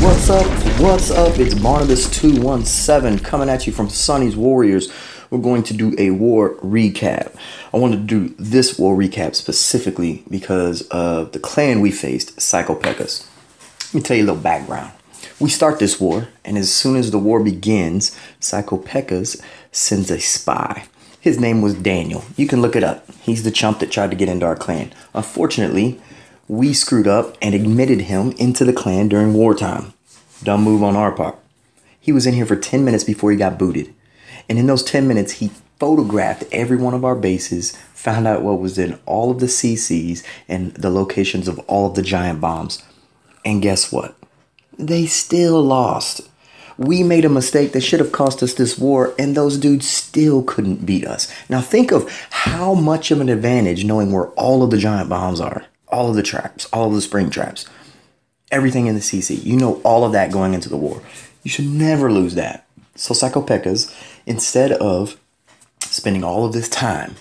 What's up? What's up? It's Barnabas217 coming at you from Sonny's Warriors. We're going to do a war recap. I wanted to do this war recap specifically because of the clan we faced, Psycho Pekkas. Let me tell you a little background. We start this war, and as soon as the war begins, Psycho Pekkas sends a spy. His name was Daniel. You can look it up. He's the chump that tried to get into our clan. Unfortunately, we screwed up and admitted him into the clan during wartime. Dumb move on our part. He was in here for 10 minutes before he got booted. And in those 10 minutes, he photographed every one of our bases, found out what was in all of the CCs and the locations of all of the giant bombs. And guess what? They still lost. We made a mistake that should have cost us this war, and those dudes still couldn't beat us. Now think of how much of an advantage knowing where all of the giant bombs are. All of the traps, all of the spring traps, everything in the CC. You know all of that going into the war. You should never lose that. So Psycho Pekkas, instead of spending all of this time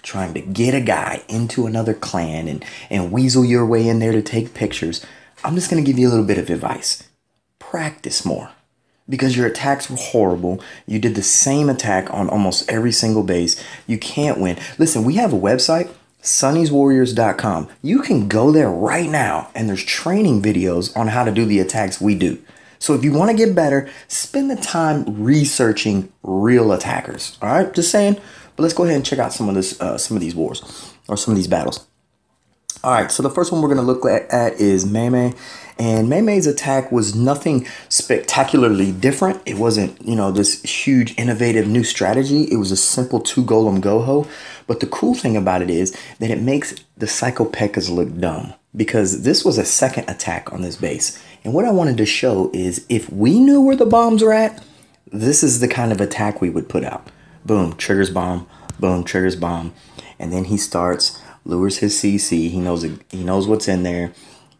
trying to get a guy into another clan and weasel your way in there to take pictures, I'm just going to give you a little bit of advice. Practice more. Because your attacks were horrible. You did the same attack on almost every single base. You can't win. Listen, we have a website, Sonny'sWarriors.com. You can go there right now, and there's training videos on how to do the attacks we do. So if you want to get better, spend the time researching real attackers. All right, just saying. But let's go ahead and check out some of these wars or some of these battles. All right, so the first one we're going to look at is Mei. And Mei's attack was nothing spectacularly different. It wasn't, this huge innovative new strategy. It was a simple 2-golem go-ho. But the cool thing about it is that it makes the Psycho Pekkas look dumb, because this was a second attack on this base. And what I wanted to show is if we knew where the bombs were at, this is the kind of attack we would put out. Boom, triggers bomb, boom, triggers bomb. And then he starts, lures his CC. He knows what's in there.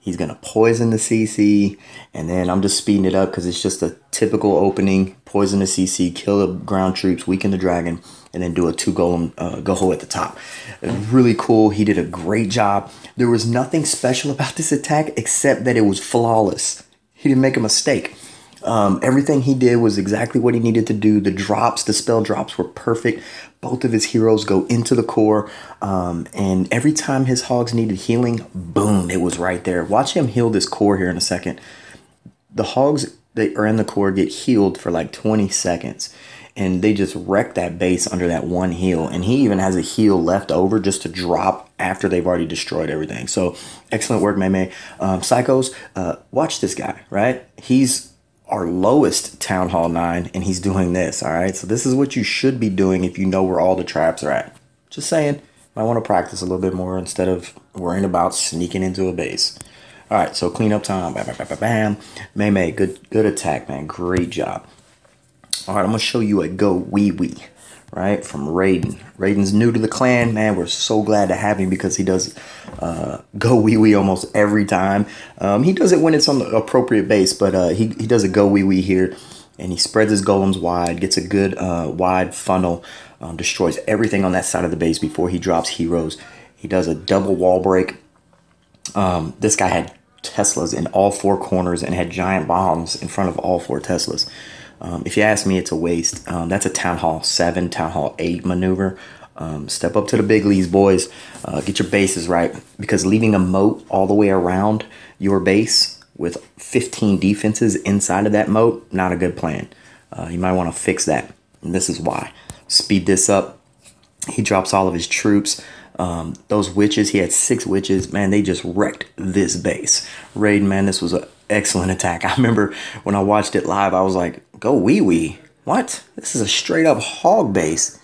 He's going to poison the CC, and then I'm just speeding it up because it's just a typical opening. Poison the CC, kill the ground troops, weaken the dragon, and then do a 2-golem go-ho at the top. Really cool. He did a great job. There was nothing special about this attack except that it was flawless. He didn't make a mistake. Everything he did was exactly what he needed to do. The drops, the spell drops were perfect. Both of his heroes go into the core. And every time his hogs needed healing, boom, it was right there. Watch him heal this core here in a second. The hogs that are in the core get healed for like 20 seconds. And they just wreck that base under that one heal. And he even has a heal left over just to drop after they've already destroyed everything. So excellent work, Mei. Psychos, watch this guy, right? He's our lowest Town Hall 9, and he's doing this, all right? So this is what you should be doing if you know where all the traps are at. Just saying, might want to practice a little bit more instead of worrying about sneaking into a base. All right, so cleanup time, bam, bam, bam, bam, bam. Mei, good attack, man, great job. All right, I'm going to show you a go wee wee, right, from Raiden. Raiden's new to the clan, man. We're so glad to have him because he does go wee wee almost every time. He does it when it's on the appropriate base, but he does a go wee wee here, and he spreads his golems wide, gets a good wide funnel, destroys everything on that side of the base before he drops heroes. He does a double wall break. This guy had Teslas in all 4 corners and had giant bombs in front of all 4 Teslas. If you ask me, it's a waste. That's a Town Hall 7, Town Hall 8 maneuver. Step up to the big leagues, boys. Get your bases right, because leaving a moat all the way around your base with 15 defenses inside of that moat, not a good plan. You might want to fix that, and this is why. Speed this up. He drops all of his troops. Those witches, he had 6 witches. Man, they just wrecked this base. Raiden, man, this was an excellent attack. I remember when I watched it live, I was like, go wee wee. What? This is a straight up hog base.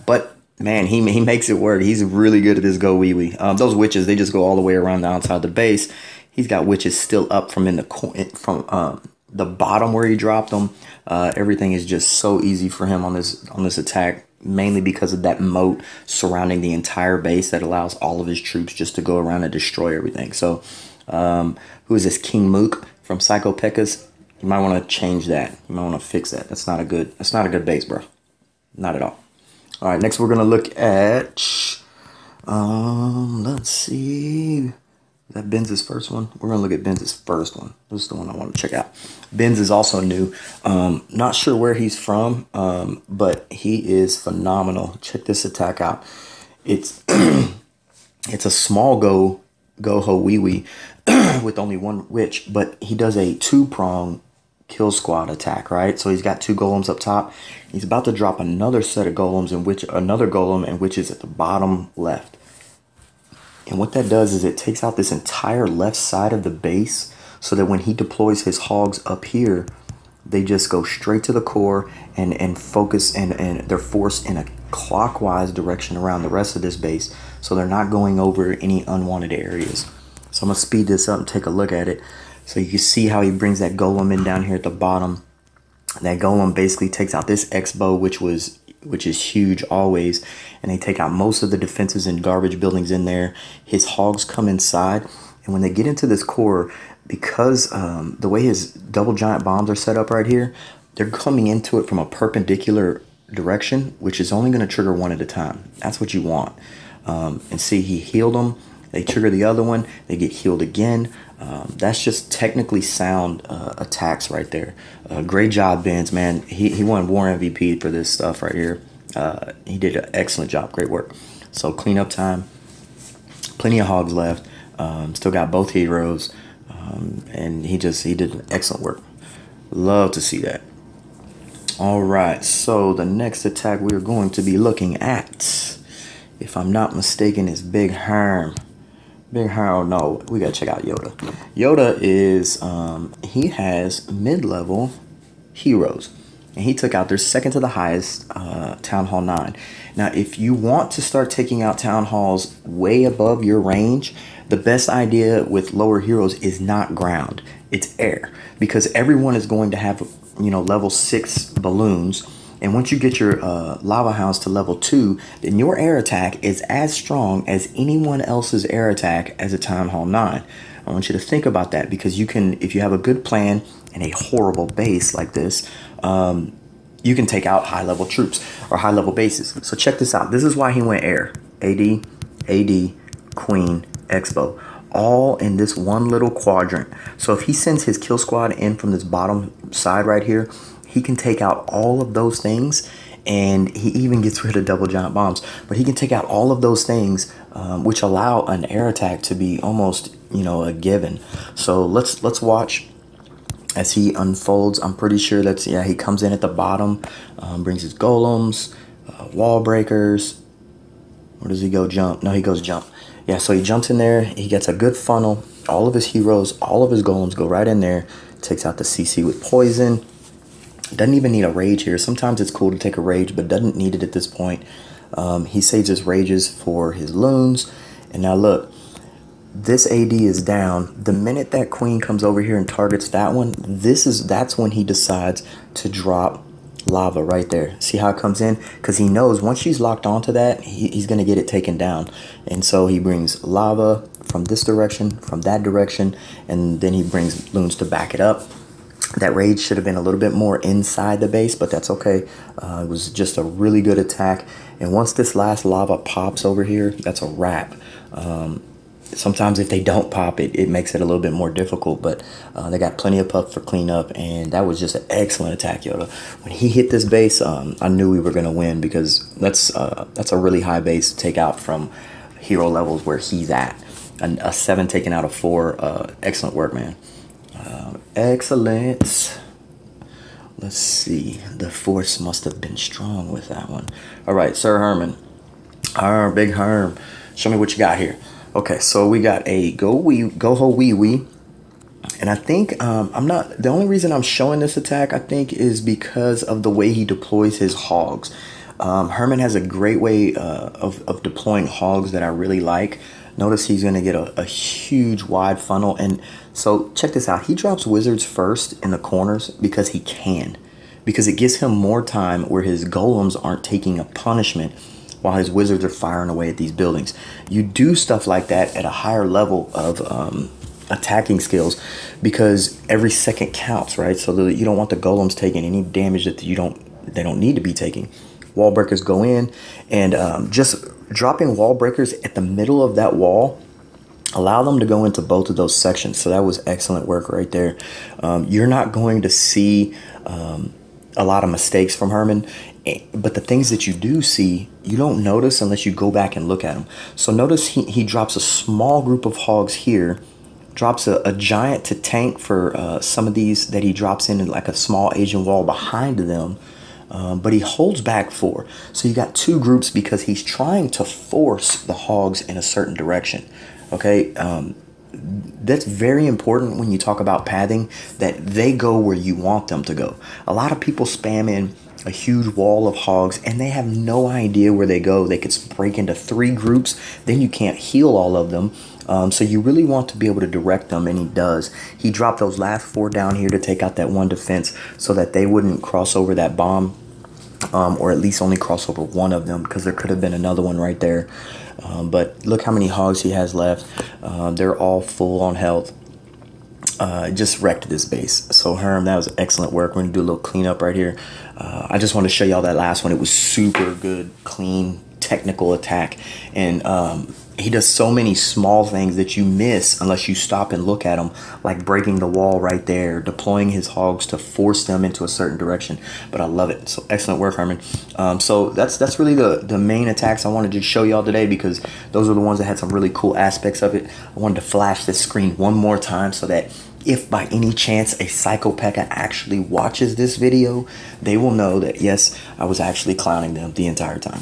But man, he makes it work. He's really good at this go wee wee. Those witches, they just go all the way around the outside the base. He's got witches still up from the bottom where he dropped them. Everything is just so easy for him on this attack, mainly because of that moat surrounding the entire base that allows all of his troops just to go around and destroy everything. So who is this? King Mook from Psycho Pekkas. You might want to change that. You might want to fix that. That's not a good base, bro. Not at all. All right, next we're gonna look at let's see, Is that Benz's first one? We're gonna look at Benz's first one. This is the one I want to check out. Benz is also new. Not sure where he's from, but he is phenomenal. Check this attack out. It's it's a small go ho wee wee with only one witch, but he does a 2-prong kill squad attack, right? So he's got 2 golems up top. He's about to drop another set of golems, and another golem and witches at the bottom left. And what that does is it takes out this entire left side of the base, so that when he deploys his hogs up here, they just go straight to the core and focus, and they're forced in a clockwise direction around the rest of this base, so they're not going over any unwanted areas. So I'm gonna speed this up and take a look at it. So you can see how he brings that golem in down here at the bottom. That golem basically takes out this X-bow, which is huge always, and they take out most of the defenses and garbage buildings in there. His hogs come inside, and when they get into this core, because the way his double giant bombs are set up right here, they're coming into it from a perpendicular direction, which is only going to trigger one at a time. That's what you want. And see, he healed them. They trigger the other one. They get healed again. That's just technically sound attacks right there. Great job, Benz, man. He won War MVP for this stuff right here. He did an excellent job. Great work. So cleanup time. Plenty of hogs left. Still got both heroes. And he did excellent work. Love to see that. All right, so the next attack we're going to be looking at, if I'm not mistaken, is Big Herm. Big Herm, no, we gotta check out Yoda. Yoda is, he has mid-level heroes, and he took out their second to the highest, Town Hall 9. Now, if you want to start taking out Town Halls way above your range, the best idea with lower heroes is not ground, it's air, because everyone is going to have, you know, level 6 balloons. And once you get your lava hounds to level 2, then your air attack is as strong as anyone else's air attack as a Town Hall 9. I want you to think about that, because you can, if you have a good plan and a horrible base like this, you can take out high level troops or high level bases. So check this out. This is why he went air. AD, Queen, Expo, all in this one little quadrant. So if he sends his kill squad in from this bottom side right here, he can take out all of those things, and he even gets rid of double giant bombs. But he can take out all of those things, which allow an air attack to be almost, you know, a given. So let's watch as he unfolds. I'm pretty sure that's, yeah, he comes in at the bottom, brings his golems, wall breakers. Where does he go? Jump? No, he goes jump. Yeah, so he jumps in there. He gets a good funnel. All of his heroes, all of his golems go right in there. Takes out the CC with poison. Doesn't even need a rage here. Sometimes it's cool to take a rage, but doesn't need it at this point. He saves his rages for his loons. And now look, this AD is down. The minute that queen comes over here and targets that one, that's when he decides to drop lava right there. See how it comes in? Because he knows once she's locked onto that, he's going to get it taken down. And so he brings lava from this direction, from that direction, and then he brings loons to back it up. That rage should have been a little bit more inside the base, but that's okay. It was just a really good attack. And once this last lava pops over here, that's a wrap. Sometimes if they don't pop it, it makes it a little bit more difficult, but they got plenty of puff for cleanup, and that was just an excellent attack, Yoda. When he hit this base, I knew we were going to win, because that's a really high base to take out from hero levels where he's at. A 7 taken out of 4. Excellent work, man. Excellent. Let's see. The force must have been strong with that one. All right, Sir Herman. Big Herm. Show me what you got here. Okay, so we got a go ho wee wee. And I think the only reason I'm showing this attack, I think, is because of the way he deploys his hogs. Herman has a great way of deploying hogs that I really like. Notice he's going to get a huge wide funnel. And so check this out. He drops wizards first in the corners because he can. Because it gives him more time where his golems aren't taking a punishment while his wizards are firing away at these buildings. You do stuff like that at a higher level of attacking skills, because every second counts, right? So that you don't want the golems taking any damage that they don't need to be taking. Wall breakers go in, and just dropping wall breakers at the middle of that wall allow them to go into both of those sections. So that was excellent work right there. You're not going to see a lot of mistakes from Herman, but the things that you do see, you don't notice unless you go back and look at them. So notice he drops a small group of hogs here, drops a giant to tank for some of these that he drops in like a small Asian wall behind them. But he holds back 4. So you got 2 groups because he's trying to force the hogs in a certain direction. Okay, that's very important when you talk about pathing, that they go where you want them to go. A lot of people spam in a huge wall of hogs and they have no idea where they go. They could break into 3 groups, then you can't heal all of them. So you really want to be able to direct them, and he does. He dropped those last 4 down here to take out that 1 defense so that they wouldn't cross over that bomb, or at least only cross over 1 of them, because there could have been another one right there. But look how many hogs he has left. They're all full on health. Just wrecked this base. So Herm, that was excellent work. We're gonna do a little cleanup right here. I just want to show y'all that last one. It was super good, clean, technical attack. And he does so many small things that you miss unless you stop and look at them, like breaking the wall right there, deploying his hogs to force them into a certain direction. But I love it. So excellent work, Herman. So that's really the main attacks I wanted to show y'all today, because those are the ones that had some really cool aspects of it. I wanted to flash this screen one more time so that if by any chance a Psycho Pekka actually watches this video, they will know that yes, I was actually clowning them the entire time.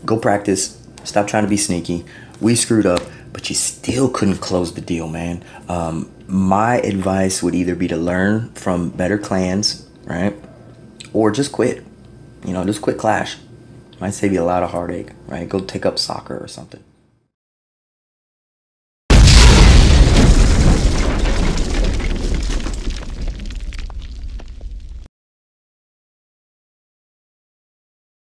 Go practice. Stop trying to be sneaky. We screwed up, but you still couldn't close the deal, man. My advice would either be to learn from better clans, right? Or just quit. You know, just quit Clash. Might save you a lot of heartache, right? Go take up soccer or something.